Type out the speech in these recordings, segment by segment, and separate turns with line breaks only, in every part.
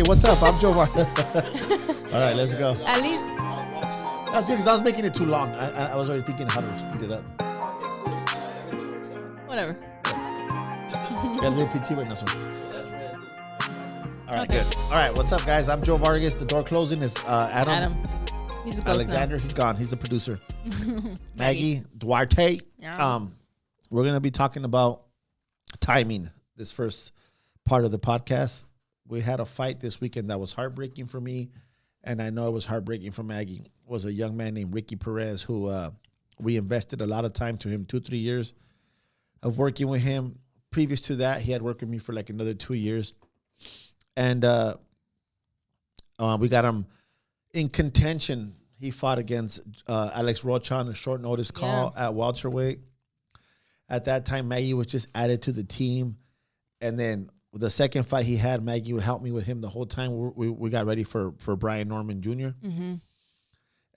what's up? I'm Joe All right, let's go.
At least.
That's good because I was making it too long. I was already thinking how to speed it up.
Whatever.
Got a little PT right now. All right, good. All right, what's up, guys? I'm Joe Vargas. The door closing is Adam.
He's a ghost
Alexander.
now.
He's gone. He's the producer. Maggie Duarte.
Yeah.
We're going to be talking about timing this first part of the podcast. We had a fight this weekend that was heartbreaking for me, and I know it was heartbreaking for Maggie. It was a young man named Ricky Perez who we invested a lot of time to him, 2-3 years of working with him. Previous to that, he had worked with me for like another 2 years. And we got him in contention. He fought against Alex Rocha on a short notice call at welterweight. At that time, Maggie was just added to the team. And then the second fight he had, Maggie would help me with him the whole time. We got ready for Brian Norman Jr.
Mm-hmm.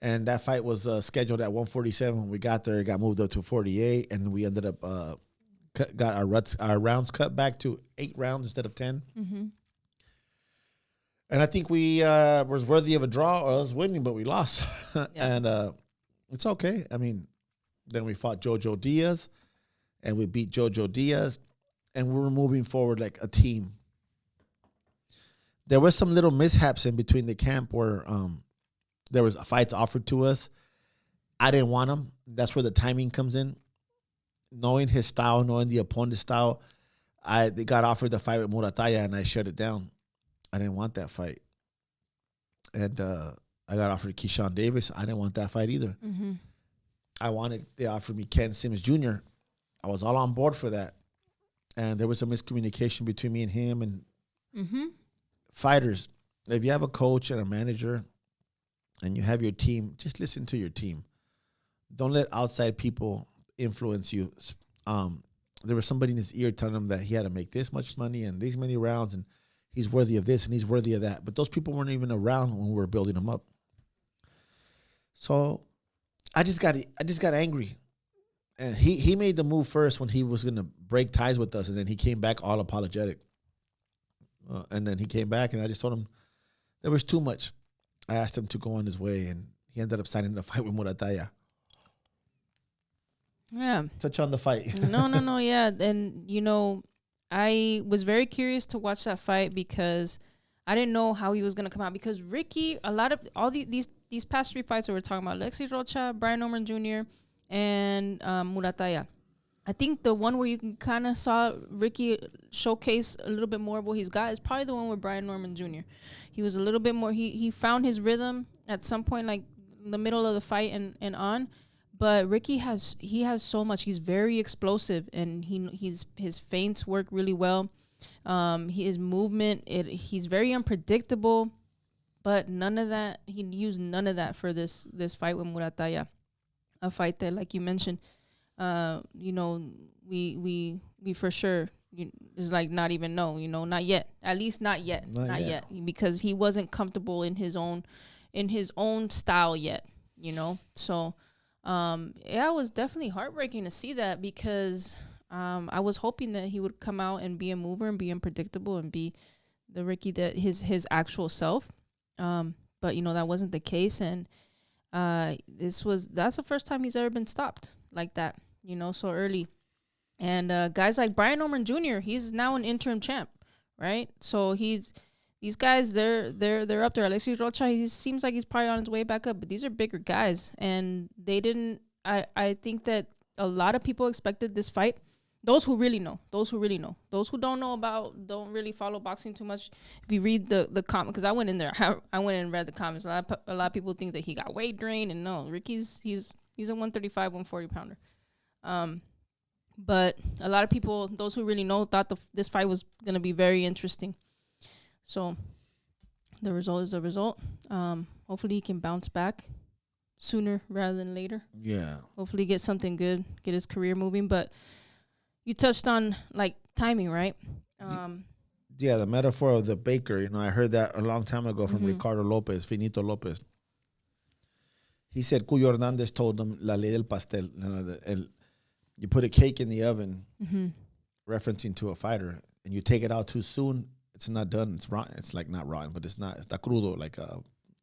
And that fight was scheduled at 147. When we got there, it got moved up to 48. And we ended up got our rounds cut back to 8 rounds instead of 10.
Mm-hmm.
And I think we was worthy of a draw or us winning, but we lost. And it's okay. I mean, then we fought Jojo Diaz, and we beat Jojo Diaz, and we were moving forward like a team. There was some little mishaps in between the camp where there was fights offered to us. I didn't want them. That's where the timing comes in. Knowing his style, knowing the opponent's style, they got offered the fight with Muratalla, and I shut it down. I didn't want that fight. And I got offered Keyshawn Davis. I didn't want that fight either.
Mm-hmm.
They offered me Ken Sims Jr. I was all on board for that. And there was a miscommunication between me and him. And fighters, if you have a coach and a manager and you have your team, just listen to your team. Don't let outside people influence you. There was somebody in his ear telling him that he had to make this much money and these many rounds and he's worthy of this and he's worthy of that. But those people weren't even around when we were building them up. So I just got angry. And he made the move first when he was going to break ties with us. And then he came back all apologetic. And then he came back and I just told him there was too much. I asked him to go on his way and he ended up signing the fight with Muratalla.
Yeah.
Touch on the fight.
No. Yeah. And, I was very curious to watch that fight because I didn't know how he was going to come out. Because Ricky, these past 3 fights that we're talking about, Lexi Rocha, Brian Norman Jr., and Muratalla. I think the one where you can kind of saw Ricky showcase a little bit more of what he's got is probably the one with Brian Norman Jr. He was a little bit more, he found his rhythm at some point, like in the middle of the fight and on. But Ricky has so much. He's very explosive, and his feints work really well. His movement, he's very unpredictable, but none of that. He used none of that for this fight with Muratalla, a fight that, like you mentioned, we for sure is like not even not yet. At least not yet, not yet, because he wasn't comfortable in his own style yet. So. It was definitely heartbreaking to see that because I was hoping that he would come out and be a mover and be unpredictable and be the Ricky that his actual self. But that wasn't the case, and that's the first time he's ever been stopped like that, so early. And guys like Brian Norman Jr., he's now an interim champ, right? So these guys, they're up there. Alexis Rocha, he seems like he's probably on his way back up, but these are bigger guys. And they didn't, I think that a lot of people expected this fight. Those who really know. Those who don't know don't really follow boxing too much. If you read the comment, because I went in there, I went and read the comments. A lot of people think that he got weight drained, and no, Ricky's, he's a 135, 140 pounder. But a lot of people, those who really know, thought this fight was going to be very interesting. So the result is the result. Hopefully he can bounce back sooner rather than later.
Yeah.
Hopefully get something good, get his career moving. But you touched on like timing, right?
The metaphor of the baker. I heard that a long time ago from Ricardo Lopez, Finito Lopez. He said Cuyo Hernandez told him la ley del pastel. You put a cake in the oven, referencing to a fighter, and you take it out too soon, it's not done. It's rotten. It's like not rotten, but it's not. It's not crudo. Like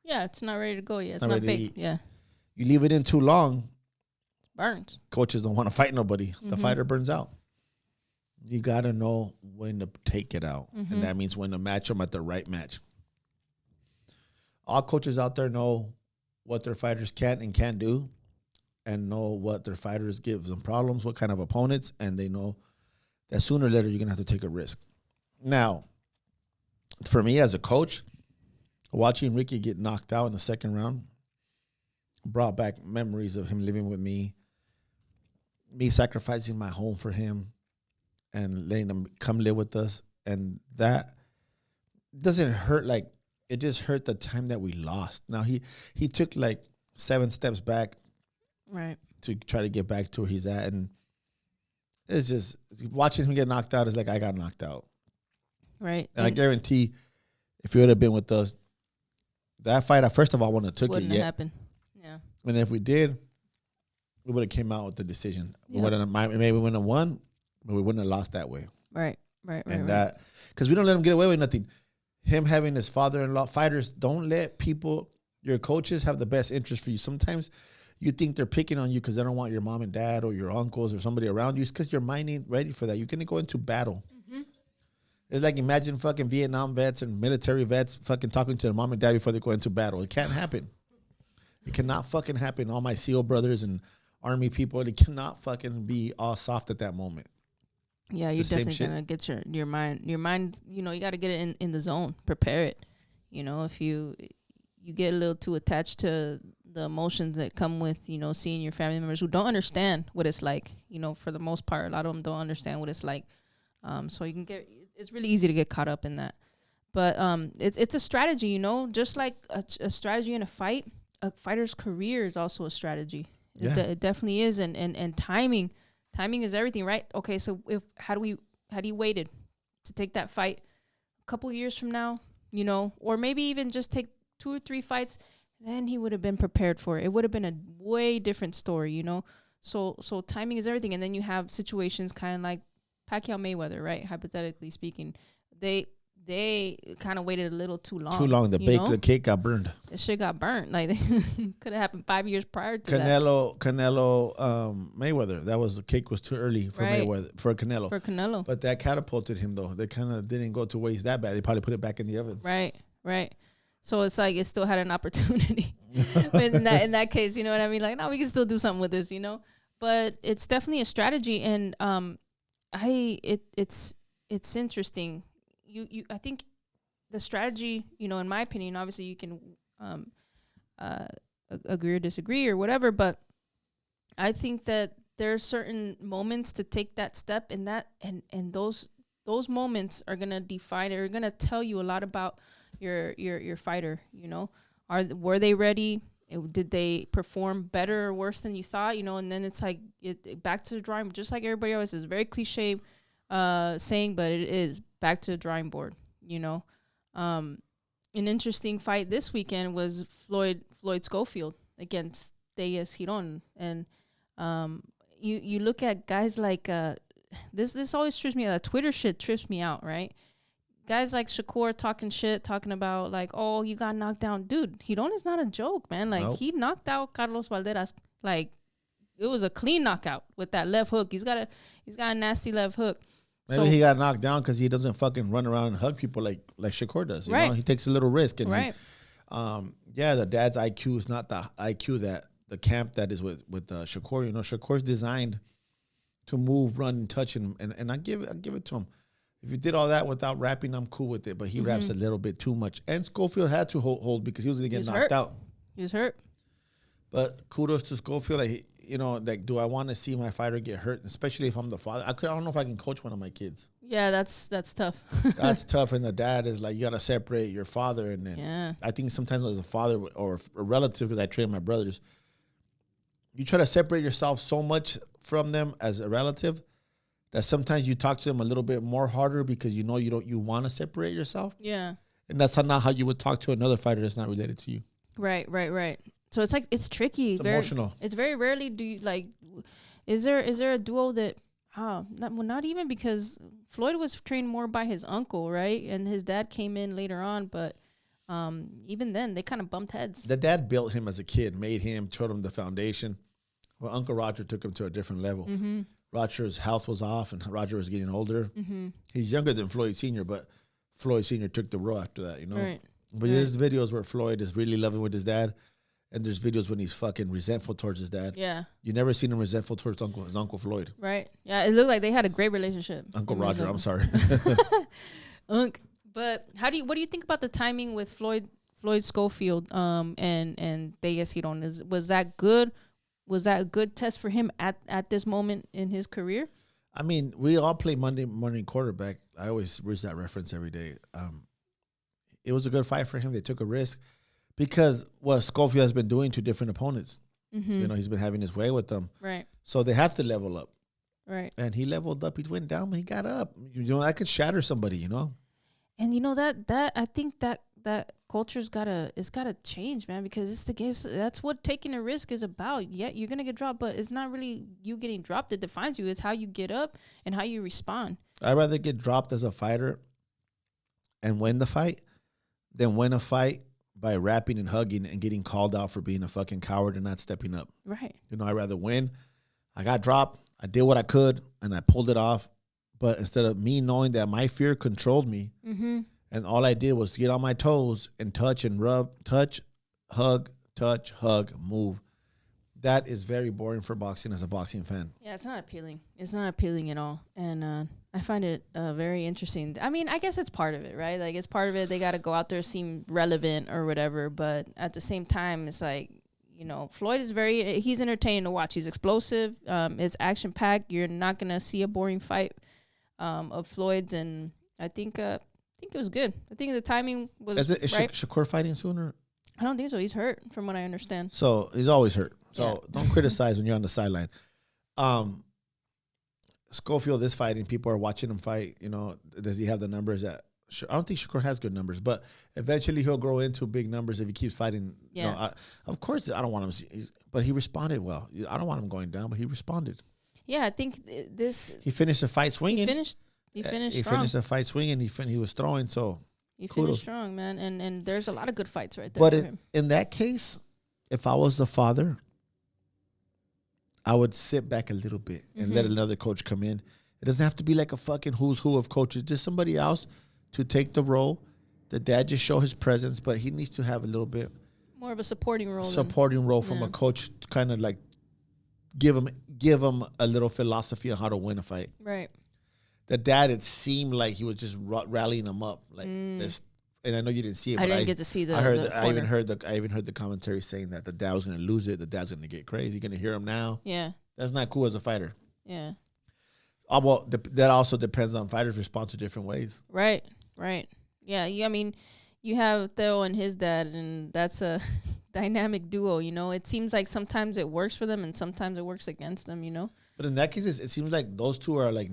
it's not ready to go yet. It's not baked. Yeah.
You leave it in too long,
burns.
Coaches don't want to fight nobody. The fighter burns out. You got to know when to take it out. And that means when to match them at the right match. All coaches out there know what their fighters can and can't do, and know what their fighters give them problems, what kind of opponents, and they know that sooner or later you're going to have to take a risk. Now, for me as a coach, watching Ricky get knocked out in the second round brought back memories of him living with me sacrificing my home for him and letting him come live with us. And that doesn't hurt like, it just hurt the time that we lost. Now, he took like 7 steps back to try to get back to where he's at. And it's just, watching him get knocked out is like I got knocked out.
Right.
And I guarantee if he would have been with us, that fight, first of all, I wouldn't have took
wouldn't
it yet.
Happen. Yeah.
And if we did, we would have came out with the decision. We maybe we wouldn't have won, but we wouldn't have lost that way.
Right.
And that, because we don't let him get away with nothing. Him having his father-in-law, fighters, don't let people, your coaches have the best interest for you. Sometimes you think they're picking on you because they don't want your mom and dad or your uncles or somebody around you. It's because your mind ain't ready for that. You're going to go into battle. It's like, imagine fucking Vietnam vets and military vets fucking talking to their mom and dad before they go into battle. It can't happen. It cannot fucking happen. All my SEAL brothers and Army people, it cannot fucking be all soft at that moment.
Yeah, you're definitely going to get your mind, you know, you got to get it in the zone, prepare it. You know, if you get a little too attached to the emotions that come with, you know, seeing your family members who don't understand what it's like, you know, for the most part, a lot of them don't understand what it's like. So you can it's really easy to get caught up in that. But it's a strategy, you know, just like a strategy in a fight. A fighter's career is also a strategy. Yeah. It definitely is. And timing is everything, right? Okay, so how do you waited to take that fight a couple years from now, you know, or maybe even just take 2 or 3 fights, then he would have been prepared for it. It would have been a way different story, you know. So timing is everything. And then you have situations kind of like Pacquiao Mayweather, right? Hypothetically speaking, they kind of waited a little too long. The cake got burned. The shit got burnt. Like, could have happened 5 years prior to
Canelo, Mayweather. The cake was too early for Mayweather, for Canelo. But that catapulted him, though. They kind of didn't go to waste that bad. They probably put it back in the oven.
Right. So it's like it still had an opportunity. But in that case, you know what I mean? Like, no, we can still do something with this, you know? But it's definitely a strategy, and it's interesting. I think the strategy, you know, in my opinion, obviously you can agree or disagree or whatever, but I think that there are certain moments to take that step, and those moments are gonna define it, are gonna tell you a lot about your fighter. You know, were they ready? Did they perform better or worse than you thought? You know, and then it's like back to the drawing, just like everybody always says, very cliche saying, but it is back to the drawing board. You know, an interesting fight this weekend was Floyd Schofield against Giron, and you look at guys like this always trips me out. Twitter shit trips me out, right? Guys like Shakur talking about like, oh, you got knocked down. Dude, Giron is not a joke, man. Like, He knocked out Carlos Valderas. Like, it was a clean knockout with that left hook. He's got a nasty left hook.
Maybe he got knocked down because he doesn't fucking run around and hug people like Shakur does. You know? He takes a little risk. And the dad's IQ is not the IQ that the camp that is with Shakur. You know, Shakur's designed to move, run, and touch, and I give it to him. If you did all that without rapping, I'm cool with it. But he raps a little bit too much. And Schofield had to hold because he was going to get knocked out.
He was hurt.
But kudos to Schofield. Like, you know, like, do I want to see my fighter get hurt? Especially if I'm the father. I don't know if I can coach one of my kids.
Yeah, that's tough.
That's tough. And the dad is like, you got to separate your father. And then I think sometimes as a father or a relative, because I train my brothers, you try to separate yourself so much from them as a relative that sometimes you talk to them a little bit more harder because you know you want to separate yourself. Yeah. And that's not how you would talk to another fighter that's not related to you.
Right. So it's like, it's tricky.
It's emotional.
It's very rarely do you, like, is there a duo that, Not even, because Floyd was trained more by his uncle, right? And his dad came in later on, but even then, they kind of bumped heads.
The dad built him as a kid, made him, showed him the foundation. Well, Uncle Roger took him to a different level.
Mm-hmm.
Roger's health was off, and Roger was getting older.
Mm-hmm.
He's younger than Floyd Sr., but Floyd Sr. took the role after that, you know?
Right.
But there's videos where Floyd is really loving with his dad, and there's videos when he's fucking resentful towards his dad.
Yeah.
You never seen him resentful towards his Uncle Floyd.
Right. Yeah, it looked like they had a great relationship.
Uncle Roger, I'm sorry.
But what do you think about the timing with Floyd Schofield and Giron? Was that good? Was that a good test for him at this moment in his career?
I mean, we all play Monday morning quarterback. I always use that reference every day. It was a good fight for him. They took a risk because what Schofield has been doing to different opponents. Mm-hmm. You know, he's been having his way with them.
Right.
So they have to level up.
Right.
And he leveled up. He went down, but he got up. You know, I could shatter somebody, you know.
And you know that I think that culture's gotta change, man, because it's the case. That's what taking a risk is about. Yeah, you're gonna get dropped, but it's not really you getting dropped that defines you. It's how you get up and how you respond.
I'd rather get dropped as a fighter and win the fight than win a fight by rapping and hugging and getting called out for being a fucking coward and not stepping up.
Right.
You know, I'd rather win. I got dropped. I did what I could and I pulled it off. But instead of me knowing that my fear controlled me, mm-hmm. and all I did was get on my toes and touch and rub, touch, hug, move. That is very boring for boxing as a boxing fan.
Yeah, it's not appealing. It's not appealing at all. And I find it very interesting. I mean, I guess it's part of it, right? Like, it's part of it. They got to go out there, seem relevant or whatever. But at the same time, it's like, you know, Floyd is he's entertaining to watch. He's explosive. It's action-packed. You're not going to see a boring fight of Floyd's. And I think it was good. I think the timing was right.
Is Shakur fighting sooner?
I don't think so. He's hurt, from what I understand.
So he's always hurt. So don't criticize when you're on the sideline. Schofield is fighting. People are watching him fight. You know, does he have the numbers that? I don't think Shakur has good numbers, but eventually he'll grow into big numbers if he keeps fighting.
Yeah.
You know, of course, I don't want him, but he responded well. I don't want him going down, but he responded.
Yeah, I think
he finished the fight swinging.
He finished.
He
strong.
finished the fight swinging. He was throwing. So
he finished strong, man. And there's a lot of good fights right there.
But in that case, if I was the father, I would sit back a little bit and let another coach come in. It doesn't have to be like a fucking who's who of coaches. Just somebody else to take the role. The dad just show his presence, but he needs to have a little bit
more of a supporting role.
From a coach, to kind of like give him a little philosophy on how to win a fight.
Right.
The dad, it seemed like he was just rallying them up, like this. And I know you didn't see it.
I didn't get to see the.
I even heard the commentary saying that the dad was going to lose it. The dad's going to get crazy. You're going to hear him now.
Yeah.
That's not cool as a fighter.
Yeah.
Well, that also depends on fighters respond to different ways.
Right. Yeah. I mean, you have Theo and his dad, and that's a dynamic duo. You know, it seems like sometimes it works for them, and sometimes it works against them. You know. But
in that case, it seems like those two are like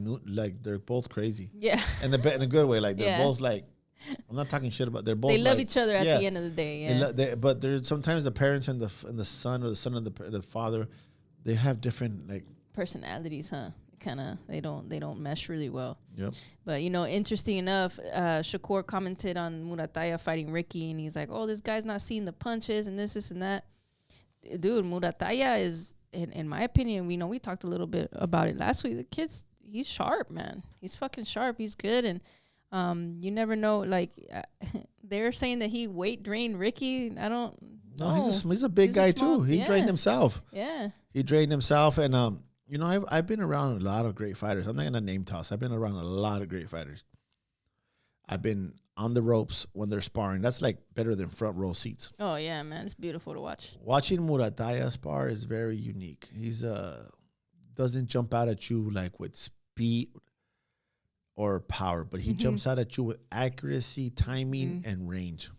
they're both crazy.
Yeah.
In a good way, like they're both like. I'm not talking shit about. They're both.
They love each other at the end of the day. Yeah.
But there's sometimes the parents and the son, or the son and the father, they have different like
personalities, huh? Kind of they don't mesh really well.
Yep.
But you know, interesting enough, Shakur commented on Muratalla fighting Ricky, and he's like, "Oh, this guy's not seeing the punches and this and that." Dude, Muratalla is, in my opinion, we talked a little bit about it last week. The he's sharp, man. He's fucking sharp. He's good, and you never know. Like they're saying that he weight drained Ricky. I don't.
No, he's a big guy too. He drained himself.
Yeah. He
drained himself, and you know, I've been around a lot of great fighters. I'm not gonna name toss. I've been around a lot of great fighters. I've been on the ropes when they're sparring. That's like better than front row seats.
Oh yeah, man, it's beautiful to watch.
Watching Muratalla spar is very unique. He's doesn't jump out at you like with speed or power, but he jumps out at you with accuracy, timing, and range.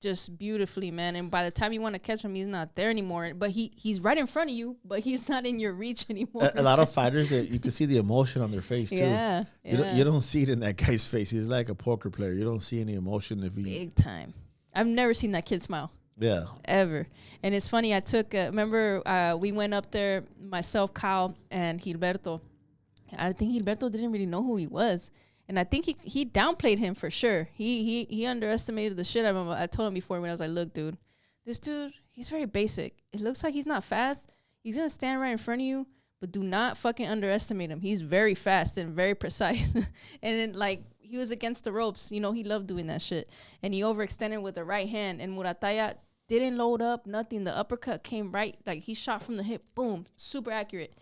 Just beautifully, man. And by the time you want to catch him, he's not there anymore. But he's right in front of you, but he's not in your reach anymore.
A lot of fighters, you can see the emotion on their face too.
Yeah.
You don't see it in that guy's face. He's like a poker player. You don't see any emotion if he.
Big time. I've never seen that kid smile.
Yeah.
Ever. And it's funny. I took. Remember, we went up there, myself, Kyle, and Gilberto. I think Gilberto didn't really know who he was. And I think he downplayed him for sure. He underestimated the shit out of him. I told him before when I was like, look, dude, this dude, he's very basic. It looks like he's not fast. He's going to stand right in front of you, but do not fucking underestimate him. He's very fast and very precise. And then, like, he was against the ropes. You know, he loved doing that shit. And he overextended with the right hand. And Muratalla didn't load up, nothing. The uppercut came right. Like, he shot from the hip. Boom. Super accurate.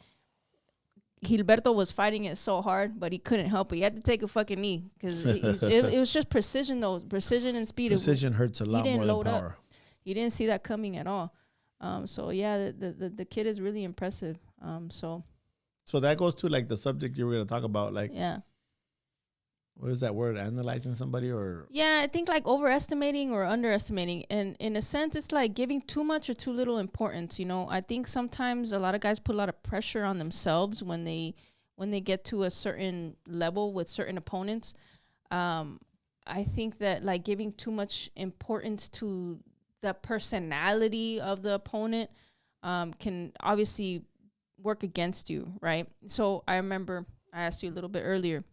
Gilberto was fighting it so hard, but he couldn't help it. He had to take a fucking knee because it was just precision, though. Precision and speed.
Precision hurts a lot more than power.
Up. You didn't see that coming at all. So, yeah, the kid is really impressive. So
that goes to, like, the subject you were going to talk about. Like,
yeah.
What is that word? Analyzing somebody or?
Yeah, I think like overestimating or underestimating. And in a sense, it's like giving too much or too little importance. You know, I think sometimes a lot of guys put a lot of pressure on themselves when they get to a certain level with certain opponents. I think that like giving too much importance to the personality of the opponent can obviously work against you, right? So I remember I asked you a little bit earlier,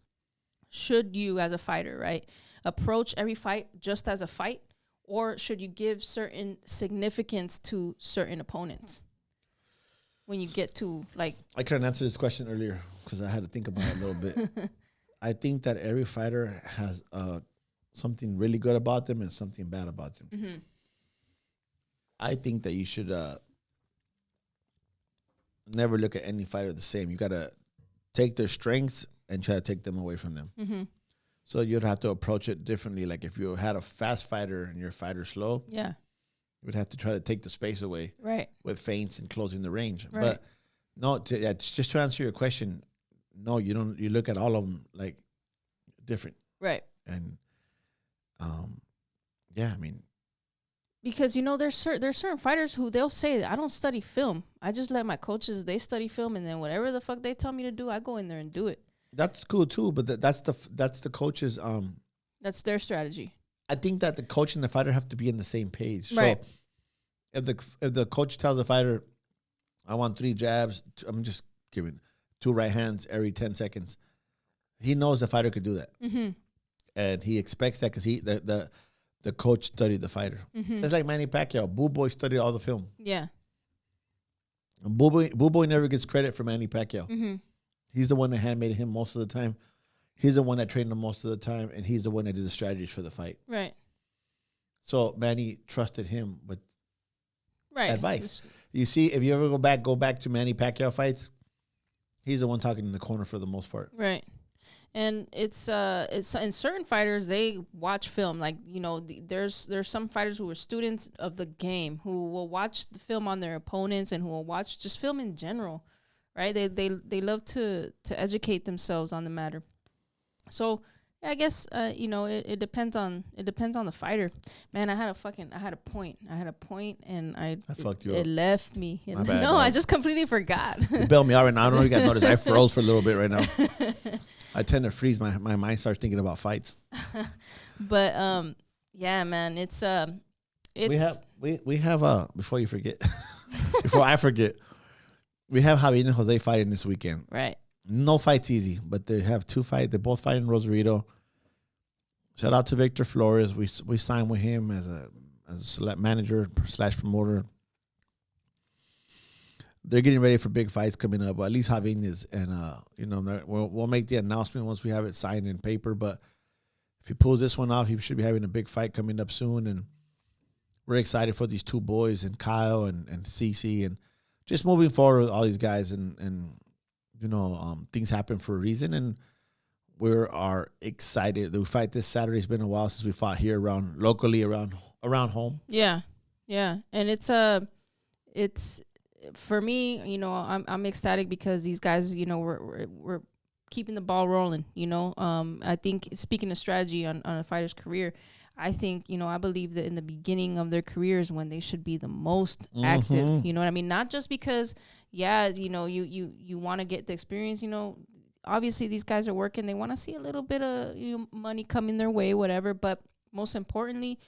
should you as a fighter, right, approach every fight just as a fight, or should you give certain significance to certain opponents when you get to, like...
I couldn't answer this question earlier because I had to think about it a little bit. I think that every fighter has something really good about them and something bad about them. Mm-hmm. I think that you should never look at any fighter the same. You got to take their strengths and try to take them away from them. Mm-hmm. So you'd have to approach it differently. Like if you had a fast fighter and your fighter slow,
yeah,
you would have to try to take the space away,
right,
with feints and closing the range.
Right.
But no, just to answer your question, no, you don't. You look at all of them like different,
right?
And yeah, I mean,
because you know there's certain fighters who they'll say, I don't study film. I just let my coaches, they study film, and then whatever the fuck they tell me to do, I go in there and do it.
That's cool too, but that's the coach's
that's their strategy.
I think that the coach and the fighter have to be on the same page.
Right.
So if the coach tells the fighter, I want 3 jabs, I'm just giving 2 right hands every 10 seconds. He knows the fighter could do that. Mm-hmm. And he expects that because the coach studied the fighter. Mm-hmm. It's like Manny Pacquiao. Boo Boy studied all the film.
Yeah.
And Boo Boy never gets credit for Manny Pacquiao.
Mm-hmm.
He's the one that handmade him most of the time. He's the one that trained him most of the time, and he's the one that did the strategies for the fight.
Right.
So Manny trusted him with advice.
It's,
you see, if you ever go back to Manny Pacquiao fights, he's the one talking in the corner for the most part.
Right. And it's in certain fighters, they watch film. Like, you know, there's some fighters who are students of the game who will watch the film on their opponents and who will watch just film in general. Right, they love to educate themselves on the matter. So yeah, I guess you know it depends on the fighter. Man, I had a point, and I fucked you up. It left me. I just completely forgot.
You bailed me out right now. I don't know if you guys noticed. I froze for a little bit right now. I tend to freeze. My mind starts thinking about fights.
But yeah, man, it's
we have before you forget, before I forget. We have Javier and Jose fighting this weekend.
Right.
No fight's easy, but they have 2 fights. They both fight in Rosarito. Shout out to Victor Flores. We signed with him as a select manager / promoter. They're getting ready for big fights coming up. Well, at least Javier is, and you know, we'll make the announcement once we have it signed in paper. But if he pulls this one off, he should be having a big fight coming up soon. And we're excited for these 2 boys, and Kyle and Cece, and just moving forward with all these guys, and you know, things happen for a reason, and we are excited that we fight this Saturday. It's been a while since we fought here around home.
Yeah, and it's for me. You know, I'm ecstatic because these guys, you know, we're keeping the ball rolling. You know, I think speaking of strategy on a fighter's career, I think, you know, I believe that in the beginning of their careers when they should be the most active, you know what I mean? Not just because, yeah, you know, you want to get the experience, you know, obviously these guys are working. They want to see a little bit of money coming their way, whatever. But most importantly,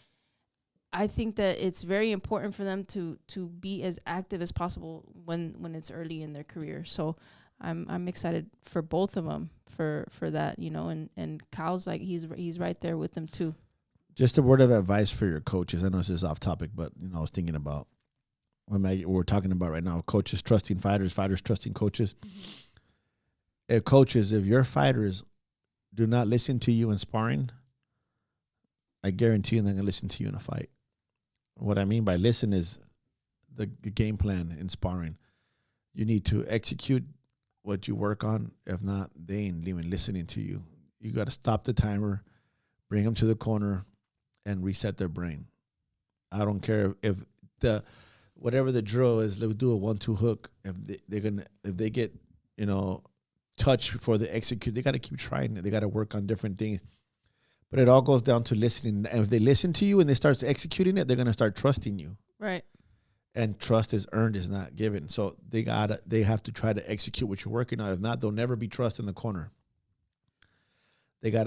I think that it's very important for them to be as active as possible when it's early in their career. So I'm excited for both of them for that, you know, and Kyle's like, he's right there with them too.
Just a word of advice for your coaches. I know this is off topic, but you know, I was thinking about what we're talking about right now. Coaches trusting fighters, fighters trusting coaches. Coaches, if your fighters do not listen to you in sparring, I guarantee you they're going to listen to you in a fight. What I mean by listen is the game plan in sparring. You need to execute what you work on. If not, they ain't even listening to you. You got to stop the timer, bring them to the corner, and reset their brain. I don't care if whatever the drill is. Let's do a 1-2 hook. If they get touched before they execute, they got to keep trying it. They got to work on different things. But it all goes down to listening. And if they listen to you and they start executing it, they're gonna start trusting you.
Right. And
trust is earned, is not given. So they have to try to execute what you're working on. If not, they'll never be trust in the corner.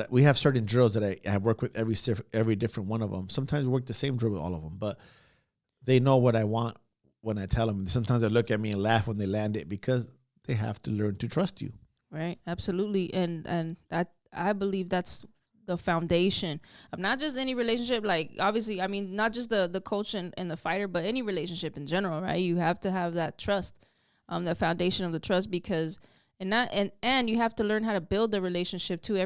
We have certain drills that I work with every different one of them. Sometimes we work the same drill with all of them, but they know what I want when I tell them. Sometimes they look at me and laugh when they land it because they have to learn to trust you.
Right. Absolutely. And I believe that's the foundation of not just any relationship. Like, obviously, I mean, not just the coach and the fighter, but any relationship in general, right? You have to have that trust, the foundation of the trust, because and you have to learn how to build the relationship too.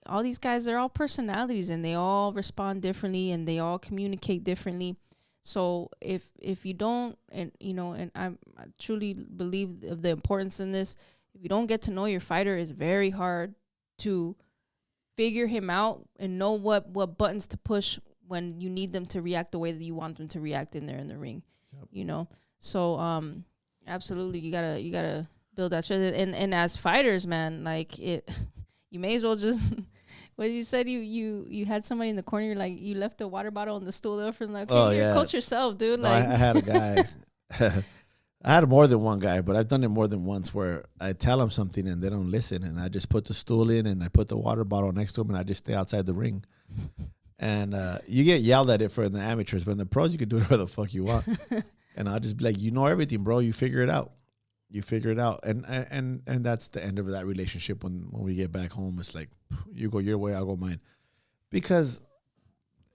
All these guys, they're all personalities and they all respond differently and they all communicate differently. So if you don't, and I truly believe of the importance in this, if you don't get to know your fighter, it's very hard to figure him out and know what buttons to push when you need them to react the way that you want them to react in the ring. Yep. So absolutely, you gotta build that trust. And as fighters, man, like you may as well just what you said, you had somebody in the corner, you're like, you left the water bottle on the stool there for like, okay, you're coach yourself, dude.
No, I had a guy. I had more than one guy, but I've done it more than once where I tell them something and they don't listen, and I just put the stool in and I put the water bottle next to them and I just stay outside the ring. And you get yelled at it for the amateurs, but in the pros, you can do whatever the fuck you want. And I'll just be like, you know everything, bro. You figure it out. And that's the end of that relationship. When we get back home, it's like, you go your way, I'll go mine. Because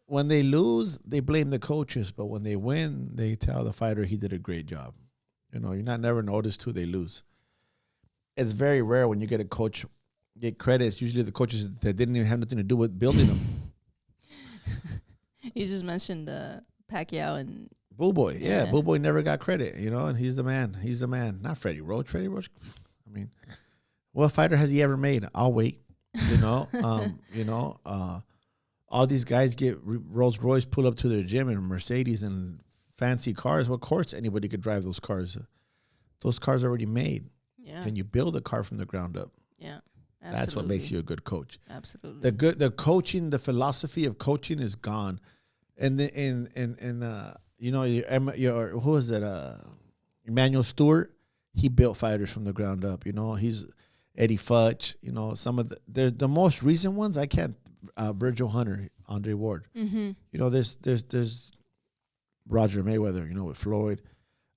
when they lose, they blame the coaches, but when they win, they tell the fighter he did a great job. You're not never noticed who they lose. It's very rare when you get a coach get credit. It's usually the coaches that didn't even have nothing to do with building them.
You just mentioned Pacquiao and
Bull Boy. Yeah, Bull Boy never got credit, and he's the man. He's the man. Not Freddie Roach. Freddie Roach, I mean, what fighter has he ever made? I'll wait. All these guys get Rolls Royce pull up to their gym and Mercedes and fancy cars. Well, of course, anybody could drive those cars. Those cars are already made. Yeah. Can you build a car from the ground up?
Yeah, absolutely.
That's what makes you a good coach.
Absolutely.
The coaching, the philosophy of coaching is gone. And who is it? Emmanuel Stewart. He built fighters from the ground up. He's Eddie Futch. Some of the most recent ones. I can't. Virgil Hunter, Andre Ward.
Mm-hmm.
There's Roger Mayweather, with Floyd.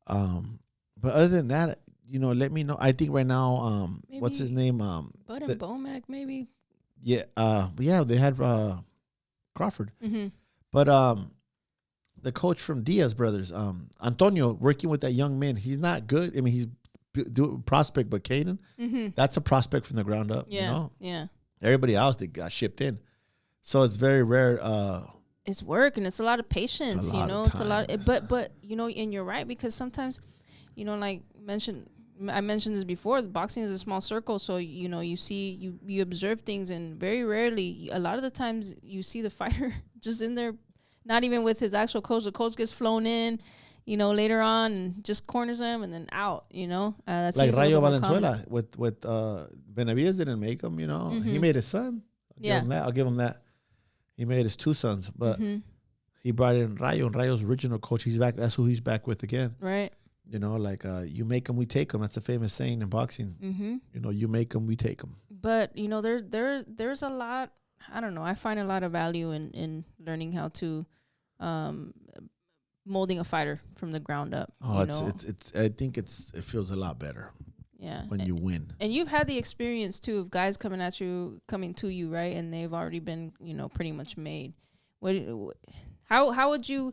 But other than that, let me know. I think right now, what's his name?
Bud and Bomac, maybe.
Yeah. They had Crawford.
Mm-hmm.
But the coach from Diaz Brothers, Antonio, working with that young man, he's not good. I mean, he's prospect, but Caden, that's a prospect from the ground up.
Yeah. Yeah.
Everybody else that got shipped in. So it's very rare.
It's work and it's a lot of patience,
it's a lot.
But and you're right, because sometimes, like I mentioned this before, boxing is a small circle. So, you see, you observe things, and very rarely, a lot of the times you see the fighter just in there, not even with his actual coach. The coach gets flown in, later on and just corners him and then out, That's
like Rayo Valenzuela with Benavides didn't make him, He made his son. I'll give him that. He made his two sons, but he brought in Rayo, and Rayo's original coach. He's back. That's who he's back with again.
Right.
You make them, we take them. That's a famous saying in boxing.
Mm-hmm.
You make them, we take them.
But there's a lot. I don't know. I find a lot of value in learning how to molding a fighter from the ground up.
Oh, I think it feels a lot better.
Yeah.
when you win.
And you've had the experience too of guys coming to you, right? And they've already been, pretty much made. How would you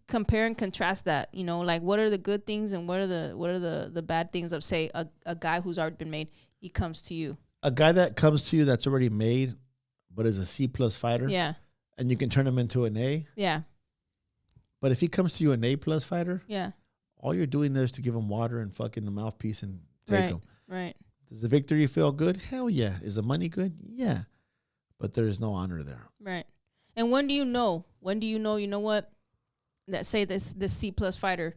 compare and contrast that? Like what are the good things and what are the bad things of, say, a guy who's already been made, he comes to you.
A guy that comes to you that's already made, but is a C+ fighter.
Yeah.
And you can turn him into an A.
Yeah.
But if he comes to you an A+ fighter,
yeah,
all you're doing there is to give him water and fucking the mouthpiece and take him.
Right.
Does the victory feel good? Hell yeah. Is the money good? Yeah. But there is no honor there.
Right. And when do you know? You know what? That say this C+ fighter,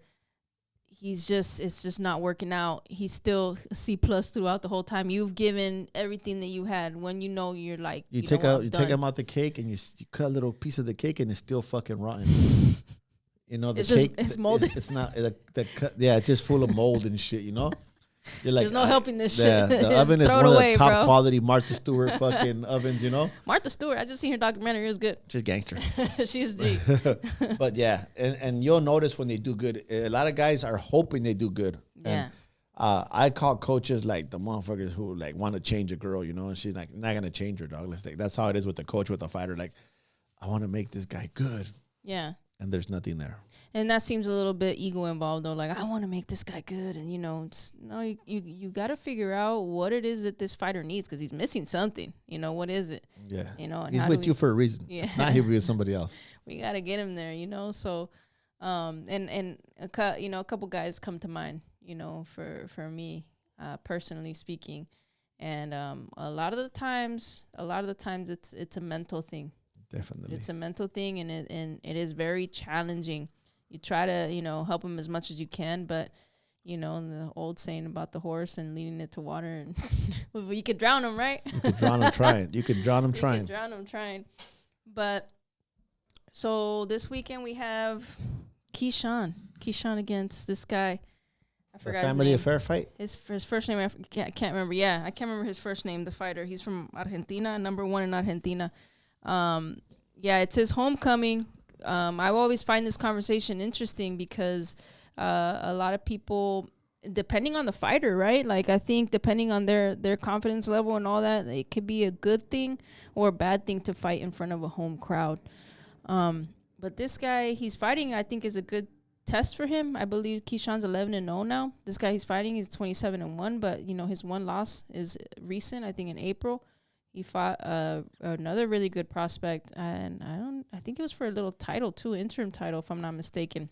it's just not working out. He's still C+ throughout the whole time. You've given everything that you had. When you're like,
you take him out the cake and you cut a little piece of the cake and it's still fucking rotten. The
it's
cake,
it's molded.
It's not it's just full of mold and shit. You're like,
there's no helping this shit.
The oven is one of the top
bro.
quality Martha Stewart fucking ovens.
Martha Stewart. I just seen her documentary. It was good.
She's gangster.
She's G.
But yeah, and you'll notice when they do good. A lot of guys are hoping they do good.
Yeah.
And, I call coaches like the motherfuckers who like want to change a girl, and she's like, not gonna change her, dog. That's how it is with the coach, with the fighter. Like, I want to make this guy good.
Yeah.
And there's nothing there.
And that seems a little bit ego involved, though. Like, I want to make this guy good. And, you got to figure out what it is that this fighter needs, because he's missing something. What is it?
Yeah.
And
he's with you for a reason.
Yeah.
If not, he'll be with somebody else.
We got to get him there, So, and a couple guys come to mind, for me, personally speaking. And a lot of the times it's a mental thing.
Definitely.
It's a mental thing, and it is very challenging. You try to, help them as much as you can, but, the old saying about the horse and leading it to water, and you could drown them, right?
You could drown them trying. You could drown them
trying. But, so this weekend we have Keyshawn against this guy. I forgot his name.
Family affair fight?
His first name, I can't remember. Yeah, I can't remember his first name, the fighter. He's from Argentina, number 1 in Argentina. It's his homecoming. I always find this conversation interesting because a lot of people, depending on the fighter, right? Like, I think depending on their confidence level and all that, it could be a good thing or a bad thing to fight in front of a home crowd. But this guy he's fighting, I think, is a good test for him. I believe Keyshawn's 11-0 now. This guy he's fighting is 27-1, but his one loss is recent, I think in April. He fought another really good prospect, and I think it was for a little title too, interim title, if I'm not mistaken.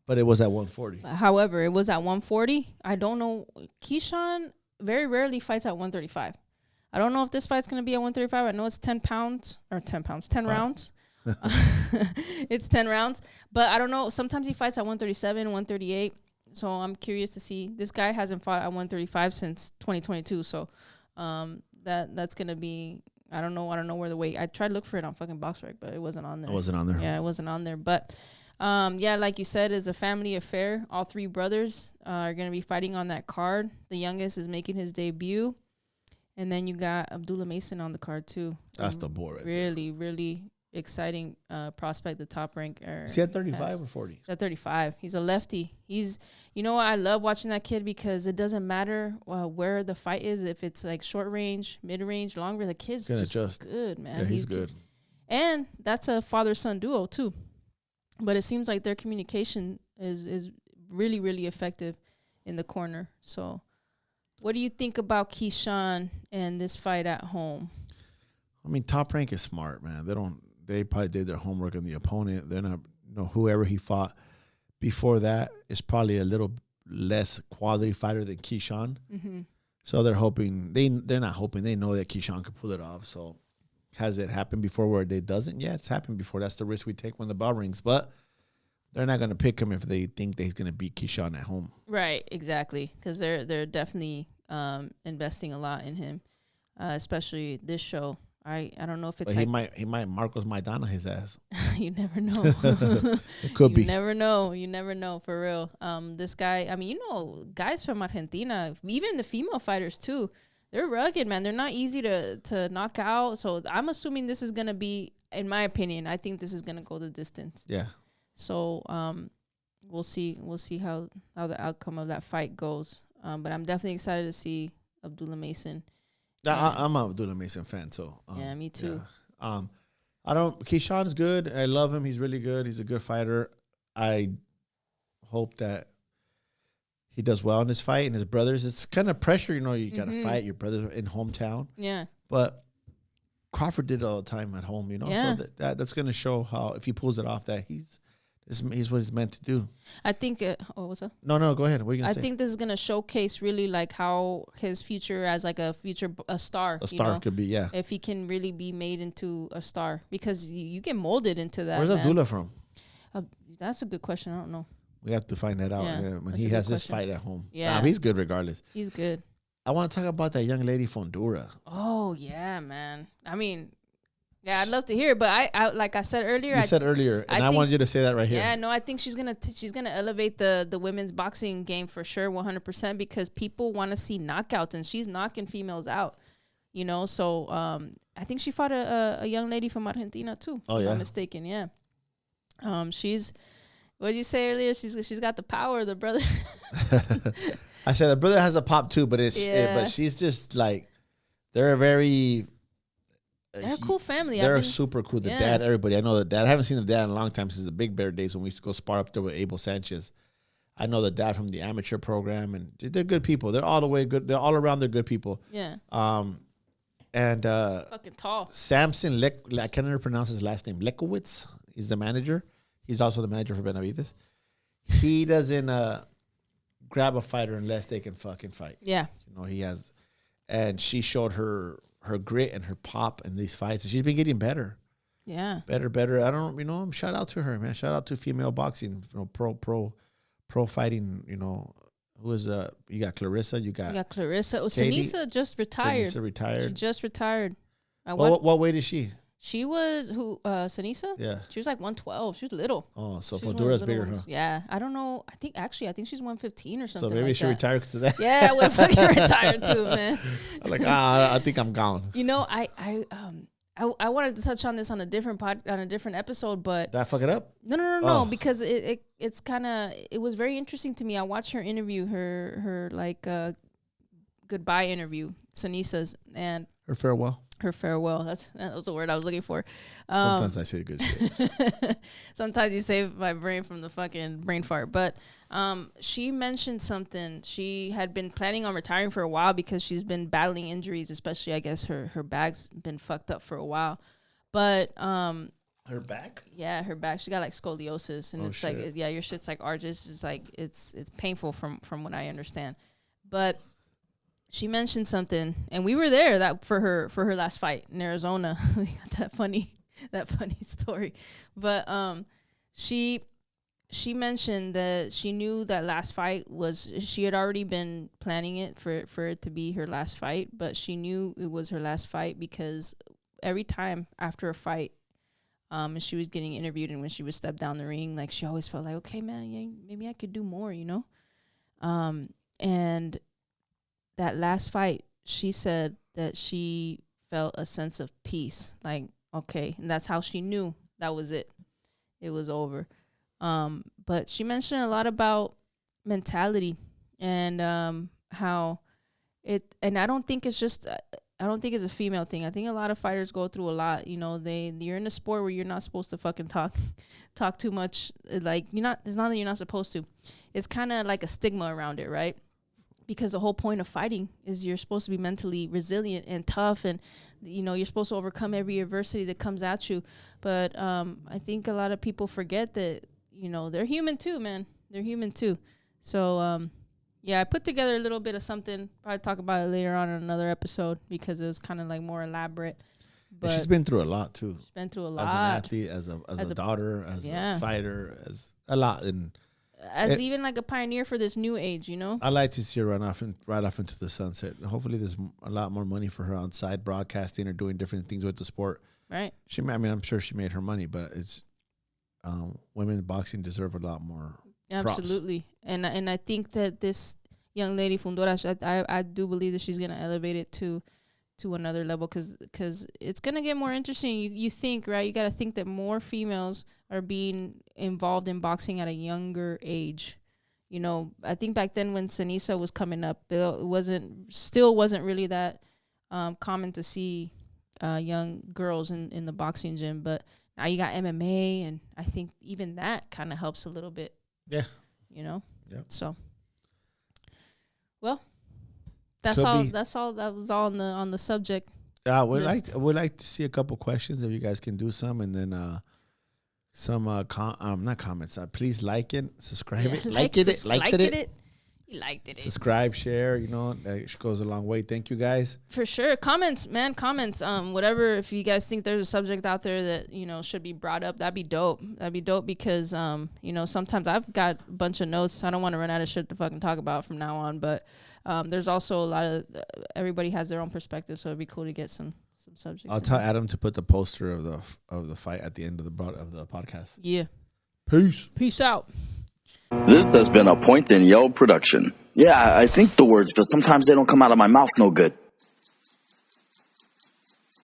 But it was at 140.
However, it was at 140. I don't know. Keyshawn very rarely fights at 135. I don't know if this fight's going to be at 135. I know it's 10 rounds. It's 10 rounds. But I don't know. Sometimes he fights at 137, 138. So I'm curious to see. This guy hasn't fought at 135 since 2022. So that's going to be, I don't know where the weight. I tried to look for it on fucking BoxRec, but it wasn't on there.
It wasn't on there.
Yeah, it wasn't on there. But like you said, it's a family affair. All three brothers are going to be fighting on that card. The youngest is making his debut. And then you got Abdullah Mason on the card too.
That's the boy right
really, there. Really exciting prospect, the top rank.
Is he at 35 or 40?
He's at 35. He's a lefty. You know what? I love watching that kid because it doesn't matter where the fight is. If it's like short range, mid range, long range, the kid's just good, man.
Yeah, he's good.
And that's a father-son duo too. But it seems like their communication is really, really effective in the corner. So what do you think about Keyshawn and this fight at home?
I mean, Top Rank is smart, man. They probably did their homework on the opponent. They're not, whoever he fought before that is probably a little less quality fighter than Keyshawn.
Mm-hmm.
So they're hoping, they're not hoping, they know that Keyshawn could pull it off. So has it happened before where it doesn't? Yeah, it's happened before. That's the risk we take when the bell rings. But they're not going to pick him if they think that he's going to beat Keyshawn at home.
Right, exactly. Because they're definitely investing a lot in him, especially this show. I don't know if it's.
But he might Marcos Maidana his ass.
You never know.
It could be.
You never know for real. This guy. I mean, guys from Argentina, even the female fighters too. They're rugged, man. They're not easy to knock out. So I'm assuming this is gonna be, in my opinion, I think this is gonna go the distance.
Yeah.
So we'll see how the outcome of that fight goes. But I'm definitely excited to see Abdullah Mason.
I'm a Abdullah Mason fan, so
yeah, me too.
Yeah. Keyshawn's good. I love him. He's really good. He's a good fighter. I hope that he does well in his fight, and his brothers. It's kind of pressure, you got to fight your brother in hometown.
Yeah.
But Crawford did it all the time at home,
Yeah.
So that's going to show how, if he pulls it off, that he's what he's meant to do.
I think. What's up?
No, go ahead. What are you going to say?
I think this is going to showcase really like how his future as like a star.
A star could be, yeah.
If he can really be made into a star, because you get molded into that.
Where's Abdullah from?
That's a good question. I don't know.
We have to find that out when he has his fight at home.
Yeah.
He's good regardless.
He's good.
I want to talk about that young lady from Honduras.
Oh, yeah, man. I mean, yeah, I'd love to hear it, but I like I said earlier.
I wanted you to say that right here.
Yeah, no, I think she's gonna elevate the women's boxing game for sure, 100%, because people want to see knockouts, and she's knocking females out. So I think she fought a young lady from Argentina too.
Oh, yeah,
if I'm not mistaken. Yeah. She's, what did you say earlier? She's got the power, the brother.
I said the brother has a pop too, but but she's just like, they're a
cool family.
They're super cool. The dad, everybody. I know the dad. I haven't seen the dad in a long time since the Big Bear days when we used to go spar up there with Abel Sanchez. I know the dad from the amateur program, and they're good people. They're all the way good. They're all around. They're good people.
Yeah.
And
fucking tall.
Samson I can't even pronounce his last name. Lekowitz. He's the manager. He's also the manager for Benavides. He doesn't grab a fighter unless they can fucking fight.
Yeah.
He has, and she showed her grit and her pop in these fights, and she's been getting better.
Yeah.
Better. I don't, shout out to her, man. Shout out to female boxing, pro fighting, who is you got Clarissa, you got
Clarissa. Oh,
Katie.
Sanisa just retired. She just retired.
What weight is she?
She was Sanisa?
Yeah.
She was like 112. She was little.
Oh, so Honduras bigger, huh?
Yeah. I don't know. I think she's 115 or something.
So maybe she retired to that.
Yeah, we're fucking retired too, man.
I think I'm gone.
I wanted to touch on this on a different episode, but
did I fuck it up?
No, because it's kind of, it was very interesting to me. I watched her interview, her goodbye interview, Sanisa's, and
her farewell.
That was the word I was looking for.
Sometimes I say good shit.
Sometimes you save my brain from the fucking brain fart. But she mentioned something. She had been planning on retiring for a while because she's been battling injuries, especially, I guess, her back's been fucked up for a while. But
her back?
Yeah, her back. She got like scoliosis, and it's shit. Like, your shit's like arches. It's like it's painful from what I understand. But she mentioned something, and we were there that for her last fight in Arizona. We got that funny story. But she mentioned that she knew that last fight she had already been planning it for it to be her last fight, but she knew it was her last fight because every time after a fight, and she was getting interviewed, and when she would step down the ring, like, she always felt like, okay, man, yeah, maybe I could do more, and that last fight, she said that she felt a sense of peace. Like, okay. And that's how she knew that was it. It was over. But she mentioned a lot about mentality and how it, and I don't think it's a female thing. I think a lot of fighters go through a lot. You're in a sport where you're not supposed to fucking talk too much. Like, it's not that you're not supposed to. It's kind of like a stigma around it, right? Because the whole point of fighting is you're supposed to be mentally resilient and tough, and you're supposed to overcome every adversity that comes at you. But I think a lot of people forget that they're human too, man. They're human too. So I put together a little bit of something. Probably talk about it later on in another episode because it was kind of like more elaborate. But
she's been through a lot too.
She's been through a lot
as an athlete, as a daughter, as a fighter, as a lot. And
even like a pioneer for this new age,
I like to see her ride off into the sunset. Hopefully there's a lot more money for her on side broadcasting or doing different things with the sport.
Right.
I'm sure she made her money, but it's women's boxing deserve a lot more.
Absolutely. Props. And I think that this young lady from Honduras, I do believe that she's going to elevate it to another level because it's going to get more interesting. You think, right? You got to think that more females are being involved in boxing at a younger age. you know, I think back then when Ceniza was coming up, it wasn't really that common to see young girls in the boxing gym. But now you got MMA, and I think even that kind of helps a little bit.
Yeah.
You know?
Yeah.
So, well, that's all. That was all on the subject.
We'd like to see a couple questions if you guys can do some, and then some not comments. Please like it, subscribe it, liked it. You liked it. Subscribe, share. You know, that goes a long way. Thank you guys
for sure. Comments, man. Comments. Whatever. If you guys think there's a subject out there that, you know, should be brought up, that'd be dope. That'd be dope because you know, sometimes I've got a bunch of notes. I don't want to run out of shit to fucking talk about from now on, but. There's also a lot of everybody has their own perspective, so it'd be cool to get some subjects.
I'll tell Adam to put the poster of the fight at the end of the podcast.
Yeah.
Peace
out.
This has been a Point and Yell production. Yeah, I think the words, but sometimes they don't come out of my mouth no good.